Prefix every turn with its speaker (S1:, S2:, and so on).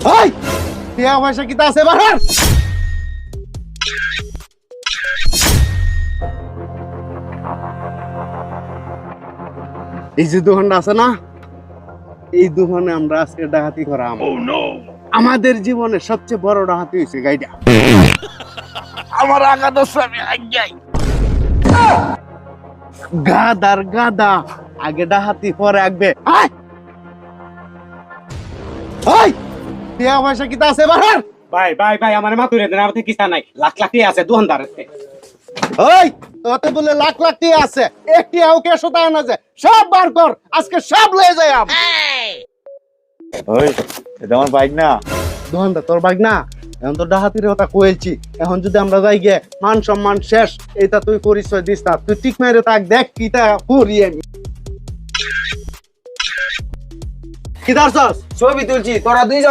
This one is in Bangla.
S1: ওই টিয়া পয়সা কিতা আছে বাহার? এই যে দোকানটা আছে না, এই দোকানে আমরা আজকে ডাকাতি করাম। আমাদের জীবনের সবচেয়ে বড় ডাকাতি হয়েছে গাইডা। আমার আগা দোষ আমি আজ্ঞাই গাদার গাদা, আগে ডাকাতি পরে আগবে। টিয়া পয়সা কিতা আছে বাহার?
S2: ভাই ভাই ভাই আমার মাতুরে দেন, আমার কিছু নাই, লাখ লাখ টাকা আছে দোকানদার আছে।
S1: ওই তোতে বলে লাখ লাখ টাকা আছে, একটি আউকে শোতা না যে সব বার কর, আজকে সব লয়ে যাই আম।
S3: ওই এটা আমার বাইক না।
S1: দোকানদার তোর বাইক না, এখন তো ডাহাতির কথা কইছি, এখন যদি আমরা যাই গিয়ে মান সম্মান শেষ। এটা তুই পরিচয় দিস না, তুই ঠিক মেরে তাক দেখ কিটা করি আমি।
S4: কি ধরছস? ছবি তুলছি, তোরা দুইজন